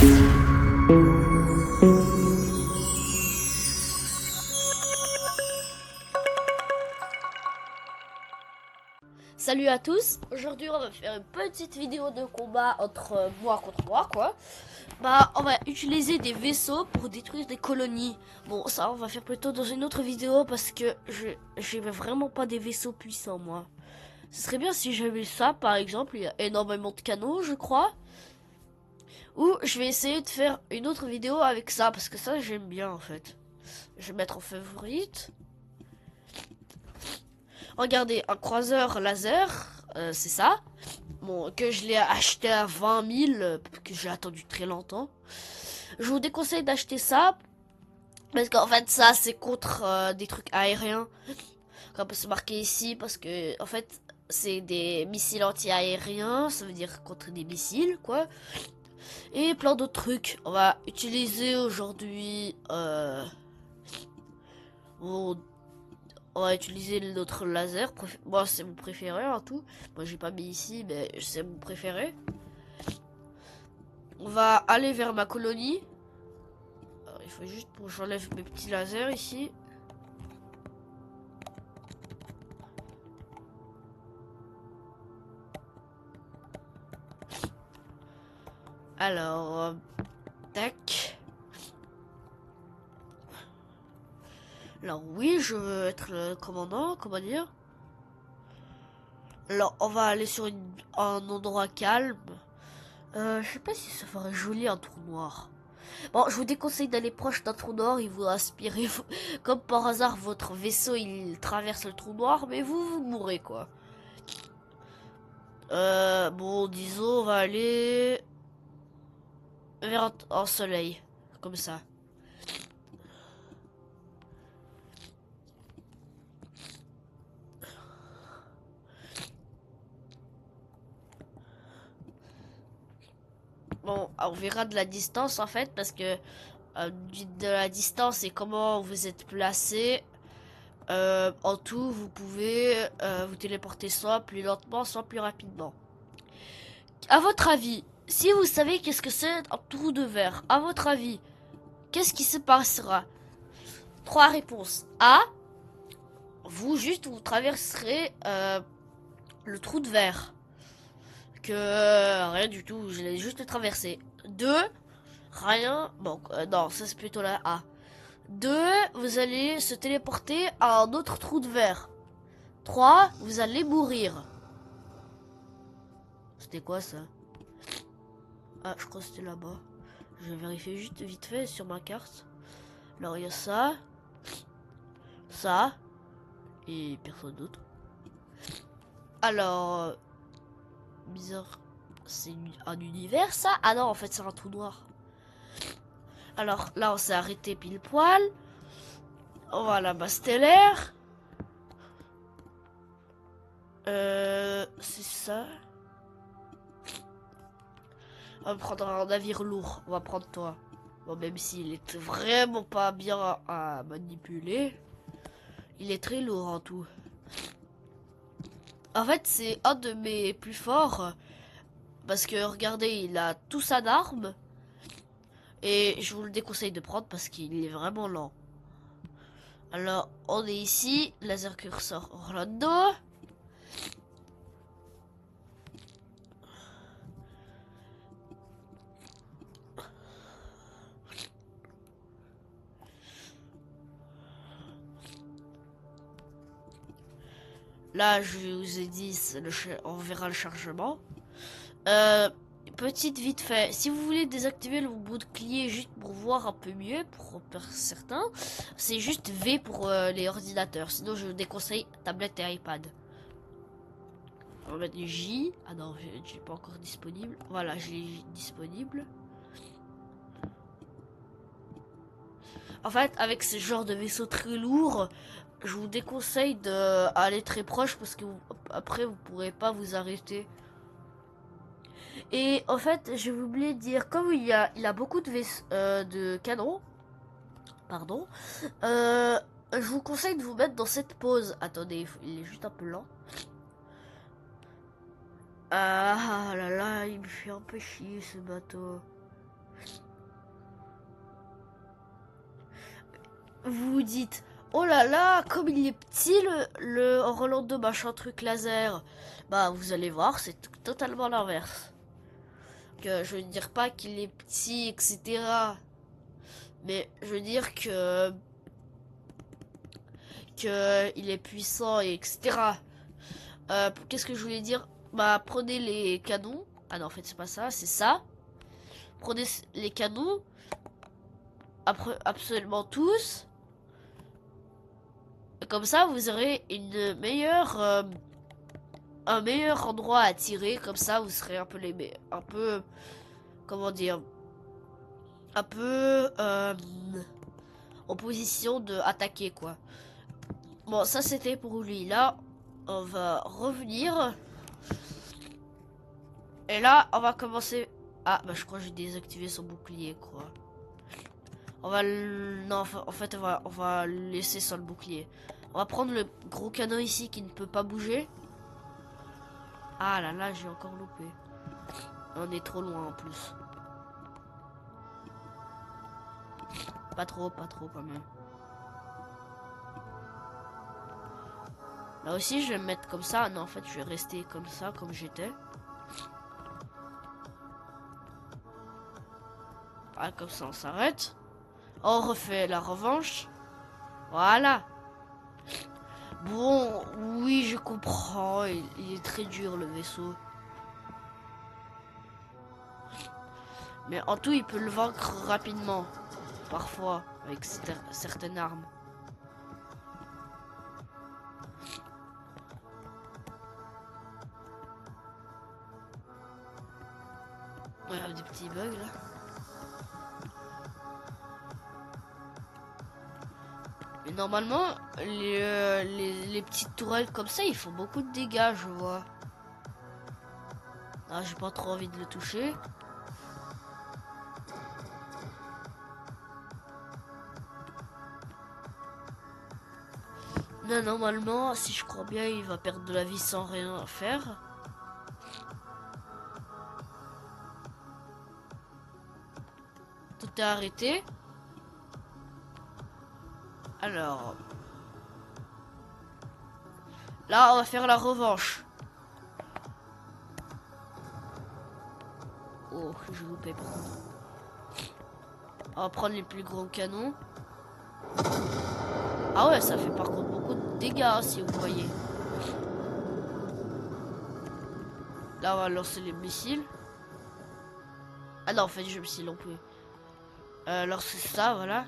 Salut à tous, aujourd'hui on va faire une petite vidéo de combat entre moi contre moi quoi. Bah on va utiliser des vaisseaux pour détruire des colonies. Bon ça on va faire plutôt dans une autre vidéo parce que j'ai vraiment pas des vaisseaux puissants moi. Ce serait bien si j'avais ça par exemple, il y a énormément de canons je crois. Ou je vais essayer de faire une autre vidéo avec ça parce que ça j'aime bien en fait. Je vais mettre en favorite. Regardez, un croiseur laser, c'est ça. Bon, que je l'ai acheté à 20 000, que j'ai attendu très longtemps. Je vous déconseille d'acheter ça, parce qu'en fait, ça, c'est contre des trucs aériens. Comme c'est marqué ici, parce que, en fait, c'est des missiles anti-aériens, ça veut dire contre des missiles, quoi. Et plein d'autres trucs. On va utiliser aujourd'hui... bon, on va utiliser notre laser. Moi, c'est mon préféré, en tout. Moi, j'ai pas mis ici, mais c'est mon préféré. On va aller vers ma colonie. Alors, il faut juste que j'enlève mes petits lasers ici. Alors, tac. Alors oui, je veux être le commandant, comment dire. Alors, on va aller sur un endroit calme. Je sais pas si ça ferait joli un trou noir. Bon, je vous déconseille d'aller proche d'un trou noir, il vous aspirez. Comme par hasard, votre vaisseau, il traverse le trou noir, mais vous mourrez, quoi. Bon, disons, on va aller vers un soleil, comme ça. Bon, on verra de la distance en fait, parce que de la distance et comment vous êtes placé, en tout, vous pouvez vous téléporter soit plus lentement, soit plus rapidement. À votre avis, si vous savez qu'est-ce que c'est un trou de verre, à votre avis, qu'est-ce qui se passera? Trois réponses. A, vous traverserez le trou de verre. Que rien du tout, je l'ai juste traversé. 2, rien. Bon, non, ça c'est plutôt la A. 2, vous allez se téléporter à un autre trou de verre. 3, vous allez mourir. C'était quoi ça? Ah, je crois que c'était là-bas. Je vais vérifier juste vite fait sur ma carte. Alors il y a ça, ça, et personne d'autre. Alors, bizarre, c'est un univers ça? Ah non, en fait c'est un trou noir. Alors là on s'est arrêté pile poil. On va à la base stellaire. C'est ça. On va prendre un navire lourd. On va prendre toi. Bon, même s'il est vraiment pas bien à manipuler, il est très lourd en tout. En fait, c'est un de mes plus forts. Parce que regardez, il a tout ça d'armes. Et je vous le déconseille de prendre parce qu'il est vraiment lent. Alors, on est ici. Laser cursor Orlando. Là, je vous ai dit, on verra le chargement. Petite vite fait, si vous voulez désactiver le bouclier juste pour voir un peu mieux, pour certains, c'est juste V pour les ordinateurs. Sinon, je vous déconseille tablette et iPad. On va mettre J. Ah non, j'ai pas encore disponible. Voilà, j'ai disponible. En fait, avec ce genre de vaisseau très lourd, je vous déconseille d'aller très proche parce que après vous pourrez pas vous arrêter. Et en fait, j'ai oublié de dire, comme il a beaucoup de canons, pardon, je vous conseille de vous mettre dans cette pose. Attendez, il est juste un peu lent. Ah là là, il me fait un peu chier ce bateau. vous vous dites, oh là là, comme il est petit le Rolando machin truc laser. Bah vous allez voir, c'est totalement l'inverse. Que je veux dire pas qu'il est petit, etc. Mais je veux dire que il est puissant et etc. Qu'est-ce que je voulais dire? Bah prenez les canons. Ah non en fait c'est pas ça, c'est ça. Prenez les canons. Après absolument tous. Comme ça vous aurez une meilleure un meilleur endroit à tirer. Comme ça vous serez un peu un peu comment dire un peu en position de attaquer quoi. Bon ça c'était pour lui. Là on va revenir. Et là on va commencer. Ah bah je crois que j'ai désactivé son bouclier quoi. On va non en fait on va le laisser sans le bouclier. On va prendre le gros canon ici qui ne peut pas bouger. Ah là là j'ai encore loupé. On est trop loin en plus. Pas trop quand même. Là aussi je vais me mettre comme ça. Non en fait je vais rester comme ça comme j'étais. Ah comme ça on s'arrête. On refait la revanche. Voilà. Bon oui je comprends. Il est très dur le vaisseau. Mais en tout il peut le vaincre rapidement. Parfois avec certaines armes. Ouais, il y a des petits bugs là. Mais normalement, les petites tourelles comme ça, ils font beaucoup de dégâts, je vois. Ah, j'ai pas trop envie de le toucher. Non, normalement, si je crois bien, il va perdre de la vie sans rien faire. Tout est arrêté. Alors... Là, on va faire la revanche. Oh, j'ai loupé par contre. On va prendre les plus gros canons. Ah ouais, ça fait par contre beaucoup de dégâts, hein, si vous voyez. Là, on va lancer les missiles. Ah non, en fait, je me suis loupé. Alors, c'est ça, voilà.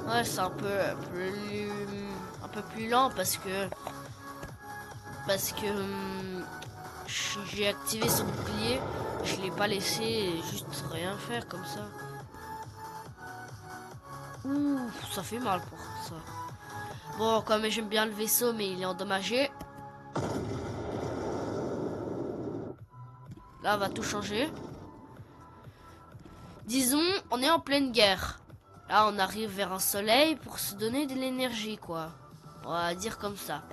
Ouais, c'est un peu plus lent parce que j'ai activé son bouclier, je l'ai pas laissé juste rien faire comme ça. Ouh, ça fait mal pour ça. Bon, comme j'aime bien le vaisseau, mais il est endommagé. Là, on va tout changer. Disons, on est en pleine guerre. Là, on arrive vers un soleil pour se donner de l'énergie, quoi. On va dire comme ça.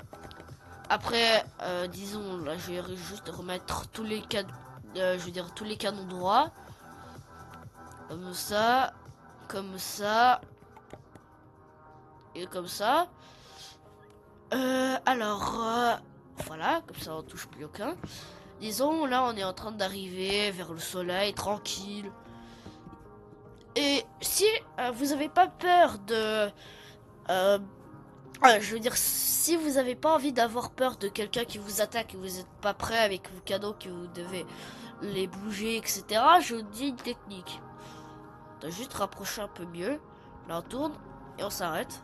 Après, disons, là, je vais juste remettre tous les tous les canons droits. Comme ça, comme ça, et comme ça. Voilà, comme ça on touche plus aucun. Disons, là, on est en train d'arriver vers le soleil, tranquille. Et si vous avez pas peur de... je veux dire, si vous avez pas envie d'avoir peur de quelqu'un qui vous attaque et vous n'êtes pas prêt avec vos canons, que vous devez les bouger, etc., je vous dis une technique. On doit juste rapprocher un peu mieux. Là, on tourne et on s'arrête.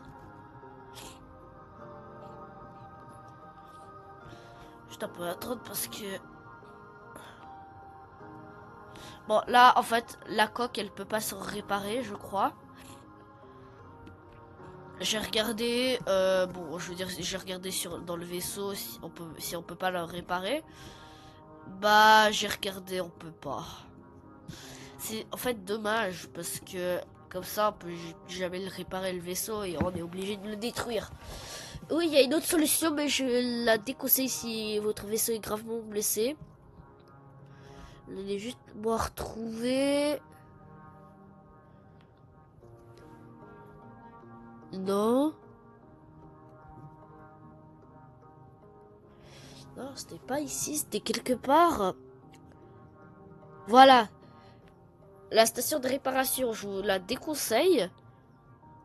Juste un peu attendre parce que... Bon, là, en fait, la coque, elle peut pas se réparer, je crois. J'ai regardé, bon, je veux dire, j'ai regardé dans le vaisseau si on peut pas la réparer. Bah, j'ai regardé, on peut pas. C'est en fait dommage parce que Comme ça, on peut jamais le réparer le vaisseau et on est obligé de le détruire. Oui, il y a une autre solution, mais je la déconseille si votre vaisseau est gravement blessé. On est juste moi retrouver. Non. Non, c'était pas ici, c'était quelque part. Voilà. La station de réparation, je vous la déconseille.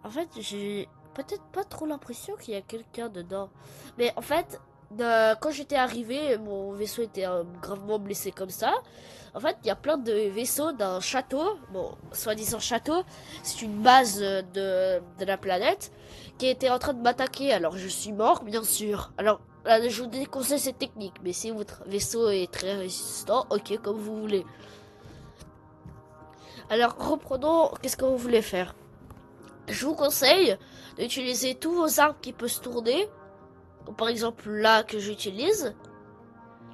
En fait, j'ai peut-être pas trop l'impression qu'il y a quelqu'un dedans. Mais en fait, quand j'étais arrivé, mon vaisseau était gravement blessé comme ça. En fait, il y a plein de vaisseaux d'un château. Bon, soi-disant château. C'est une base de la planète qui était en train de m'attaquer. Alors, je suis mort, bien sûr. Alors, là, je vous déconseille cette technique. Mais si votre vaisseau est très résistant, ok, comme vous voulez. Alors, reprenons. Qu'est-ce que vous voulez faire? Je vous conseille d'utiliser tous vos armes qui peuvent se tourner. Comme par exemple là que j'utilise.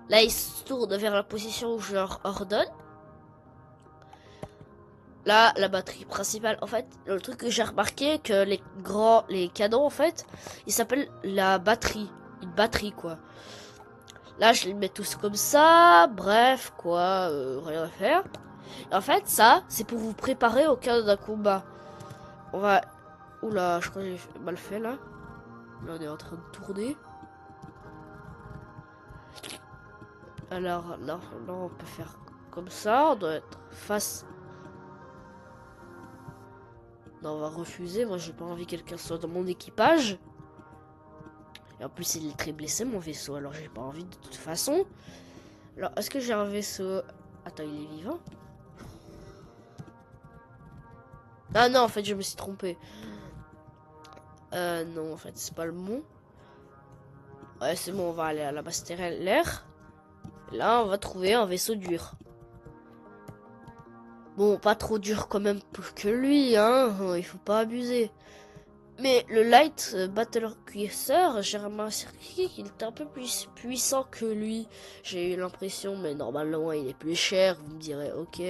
Là, ils se tournent vers la position où je leur ordonne. Là, la batterie principale. En fait, le truc que j'ai remarqué, que les canons, en fait, ils s'appellent la batterie. Une batterie, quoi. Là, je les mets tous comme ça. Bref, quoi, rien à faire. Et en fait, ça, c'est pour vous préparer au cas d'un combat. On va... Oula, je crois que j'ai mal fait, là. Là, on est en train de tourner. Alors, là, on peut faire comme ça. On doit être face... Non, on va refuser. Moi, j'ai pas envie que quelqu'un soit dans mon équipage. Et en plus, il est très blessé, mon vaisseau. Alors, j'ai pas envie de toute façon. Alors, est-ce que j'ai un vaisseau... Attends, il est vivant? Ah non, en fait, je me suis trompé. Non, en fait, c'est pas le bon. Ouais, c'est bon, on va aller à la base stellaire. Là, on va trouver un vaisseau dur. Bon, pas trop dur quand même que lui, hein. Il faut pas abuser. Mais le Light Battle Cursor, j'ai remarqué qu'il était un peu plus puissant que lui. J'ai eu l'impression, mais normalement il est plus cher. Vous me direz, ok.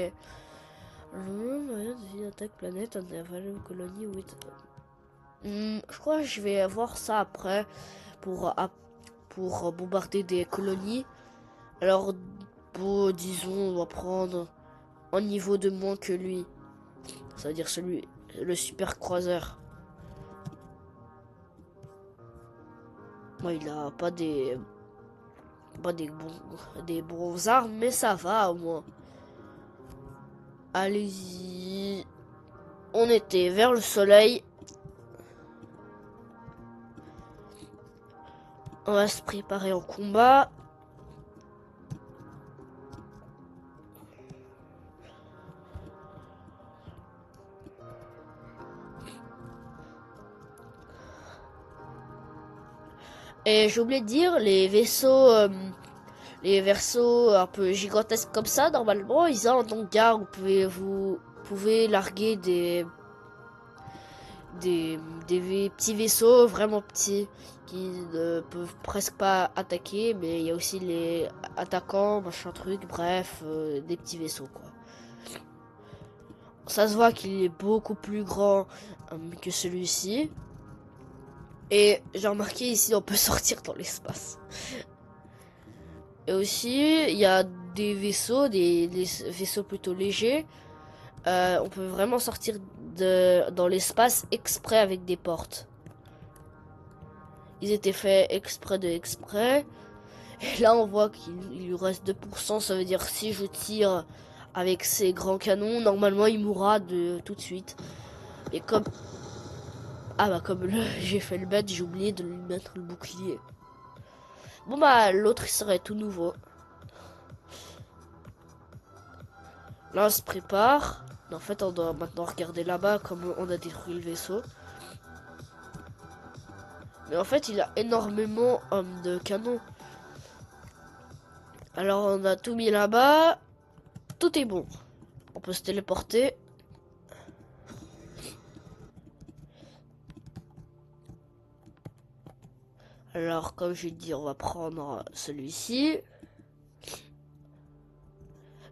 Une attaque planète, un une colonie, oui. Je crois que je vais voir ça après pour bombarder des colonies. Alors, bon, disons, on va prendre un niveau de moins que lui. C'est-à-dire celui, le super croiseur. Moi, il a pas des bons armes, mais ça va au moins. Allez-y. On était vers le soleil. On va se préparer en combat. Et j'ai oublié de dire, les vaisseaux un peu gigantesques comme ça, normalement, ils ont un hangar où vous pouvez larguer des petits vaisseaux vraiment petits qui ne peuvent presque pas attaquer, mais il y a aussi les attaquants, machin truc, bref, des petits vaisseaux quoi. Ça se voit qu'il est beaucoup plus grand que celui-ci. Et j'ai remarqué ici on peut sortir dans l'espace. Et aussi il y a des vaisseaux, des vaisseaux plutôt légers. On peut vraiment sortir dans l'espace exprès avec des portes. Ils étaient faits exprès de exprès. Et là, on voit qu'il lui reste 2%. Ça veut dire si je tire avec ces grands canons, normalement, il mourra tout de suite. Et comme... Ah bah comme j'ai fait le bête, j'ai oublié de lui mettre le bouclier. Bon bah, l'autre, il serait tout nouveau. Là, on se prépare. En fait, on doit maintenant regarder là-bas comme on a détruit le vaisseau. Mais en fait, il a énormément de canons. Alors, on a tout mis là-bas. Tout est bon. On peut se téléporter. Alors, comme j'ai dit, on va prendre celui-ci.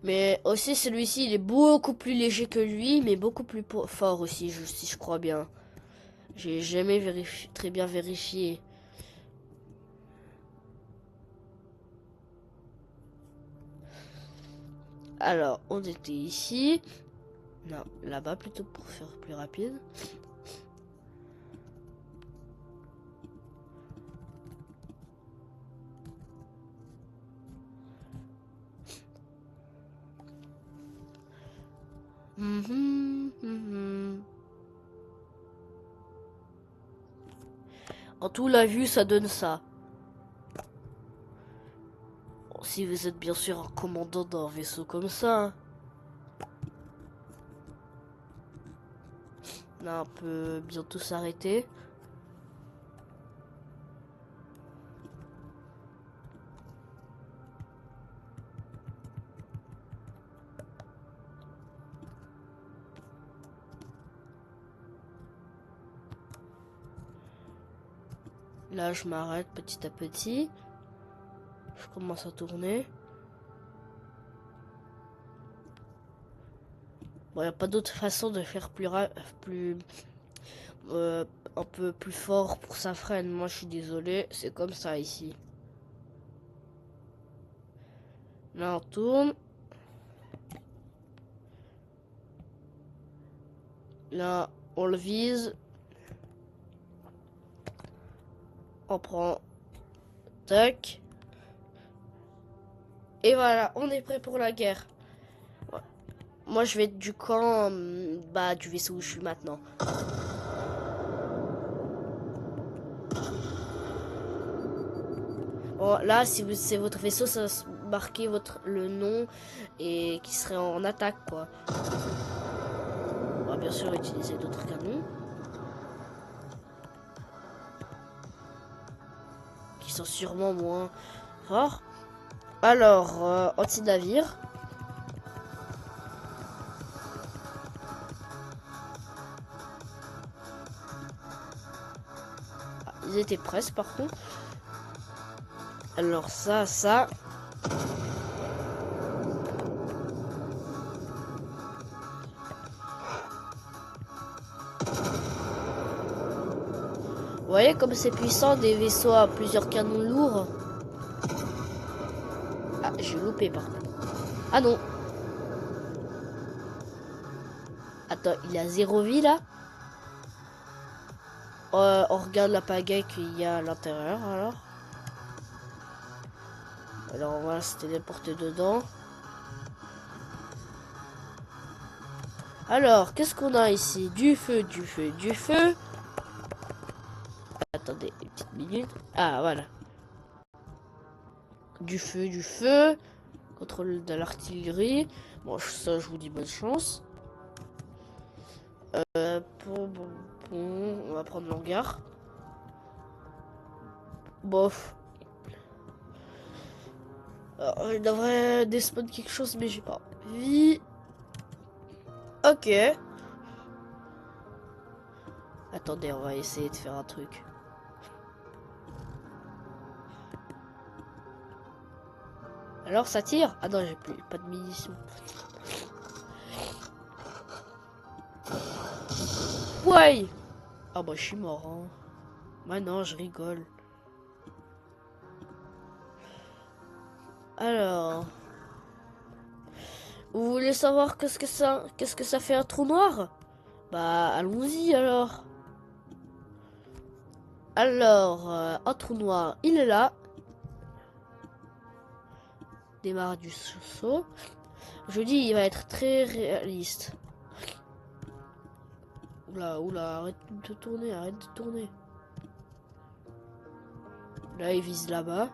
Mais aussi, celui-ci, il est beaucoup plus léger que lui, mais beaucoup plus fort aussi, si je crois bien. J'ai jamais très bien vérifié. Alors, on était ici. Non, là-bas plutôt pour faire plus rapide. En tout, la vue, ça donne ça. Bon, si vous êtes bien sûr un commandant d'un vaisseau comme ça. Hein. Là, on peut bientôt s'arrêter. Là, je m'arrête petit à petit. Je commence à tourner. Bon, il n'y a pas d'autre façon de faire un peu plus fort pour sa freine. Moi, je suis désolé, c'est comme ça ici. Là, on tourne. Là, on le vise. On prend. Tac. Et voilà, on est prêt pour la guerre. Ouais. Moi, je vais être du camp du vaisseau où je suis maintenant. Bon, là, si c'est votre vaisseau, ça va marquer le nom et qui serait en attaque, quoi. On va bien sûr utiliser d'autres canons. Qui sont sûrement moins forts. Alors, anti-navire. Ah, ils étaient presque par contre. Alors ça. Vous voyez comme c'est puissant des vaisseaux à plusieurs canons lourds. Ah, j'ai loupé par contre. Ah non. Attends, il a 0 vie là. On regarde la pagaie qu'il y a à l'intérieur alors. Alors on va se téléporter dedans. Alors, qu'est-ce qu'on a ici? Du feu. Attendez une petite minute. Ah, voilà. Du feu. Contrôle de l'artillerie. Bon, ça, je vous dis bonne chance. On va prendre l'hangar. Bof. Alors, il devrait despawn quelque chose, mais j'ai pas envie. Ok. Attendez, on va essayer de faire un truc. Alors, ça tire? Ah non, j'ai plus pas de munitions. Ouais. Ah bah, je suis mort. Hein. Bah non, je rigole. Alors... Vous voulez savoir qu'est-ce que ça fait un trou noir? Bah, allons-y alors. Alors, un trou noir, il est là. Démarre du saut. Je dis, il va être très réaliste. Oula, arrête de tourner. Là, il vise là-bas.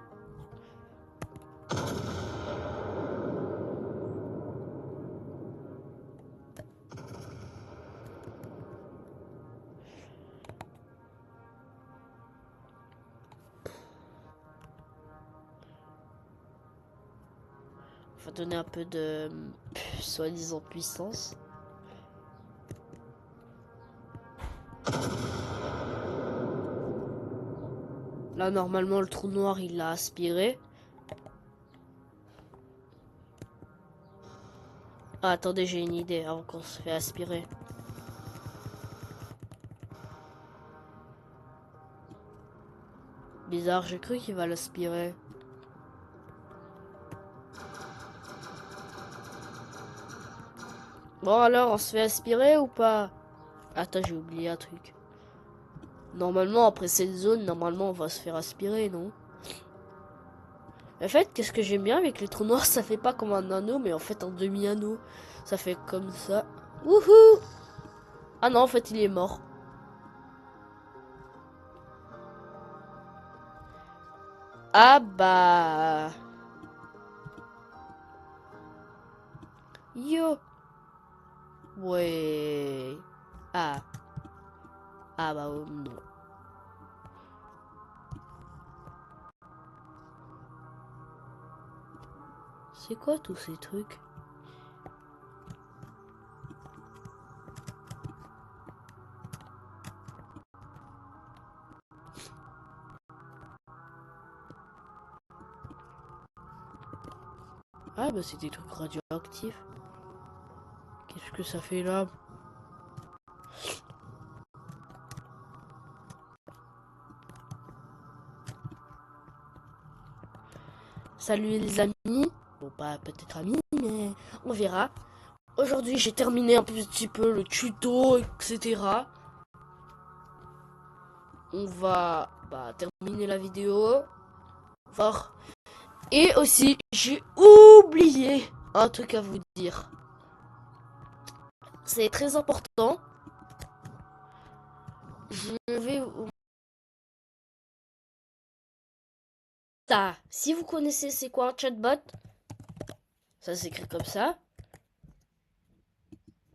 On va donner un peu de soi-disant puissance. Là, normalement, le trou noir, il l'a aspiré. Ah, attendez, j'ai une idée avant qu'on se fait aspirer. Bizarre, j'ai cru qu'il va l'aspirer. Bon alors, on se fait aspirer ou pas? Attends, j'ai oublié un truc. Normalement, après cette zone, normalement, on va se faire aspirer, non? En fait, qu'est-ce que j'aime bien avec les trous noirs, ça fait pas comme un anneau, mais en fait un demi-anneau. Ça fait comme ça. Wouhou! Ah non, en fait, il est mort. Ah bah... Yo! Ouais... Ah. Ah bah non. C'est quoi tous ces trucs? Ah bah c'est des trucs radioactifs. Qu'est-ce que ça fait là? Salut les amis. Bon pas peut-être amis, mais on verra. Aujourd'hui j'ai terminé un petit peu le tuto, etc. On va terminer la vidéo. Voir. Et aussi j'ai oublié un truc à vous dire. C'est très important. Je vais vous... Ah, si vous connaissez c'est quoi un chatbot, ça s'écrit comme ça.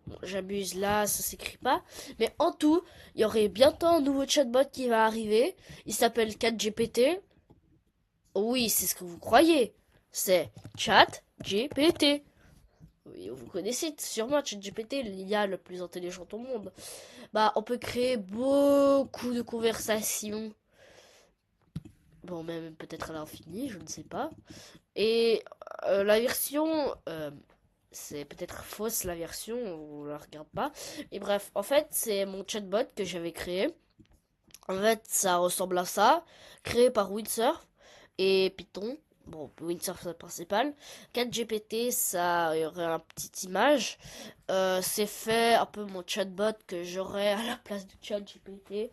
Bon, j'abuse là, ça s'écrit pas. Mais en tout, il y aurait bientôt un nouveau chatbot qui va arriver. Il s'appelle ChatGPT. Oui, c'est ce que vous croyez. C'est ChatGPT. Oui, vous connaissez sûrement ChatGPT, l'IA le plus intelligent au monde. Bah, on peut créer beaucoup de conversations. Bon, même peut-être à l'infini, je ne sais pas. Et la version, c'est peut-être fausse la version, on la regarde pas. Et bref, en fait, c'est mon chatbot que j'avais créé. En fait, ça ressemble à ça, créé par Windsurf et Python. Bon, Windsurf c'est le principal. 4GPT, ça y aurait une petite image. C'est fait un peu mon chatbot que j'aurais à la place de ChatGPT.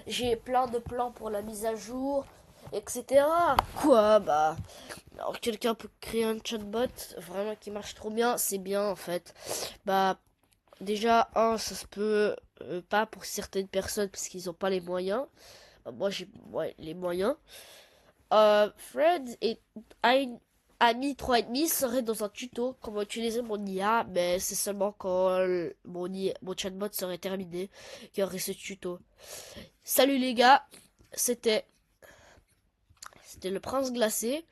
J'ai plein de plans pour la mise à jour, etc. Quoi, bah, alors quelqu'un peut créer un chatbot vraiment qui marche trop bien, c'est bien en fait. Bah, déjà, ça se peut pas pour certaines personnes parce qu'ils n'ont pas les moyens. Moi, j'ai les moyens. Fred et Ami 3,5 serait dans un tuto comment utiliser mon IA, mais c'est seulement quand mon chatbot serait terminé qu'il y aurait ce tuto. Salut les gars, c'était le prince glacé.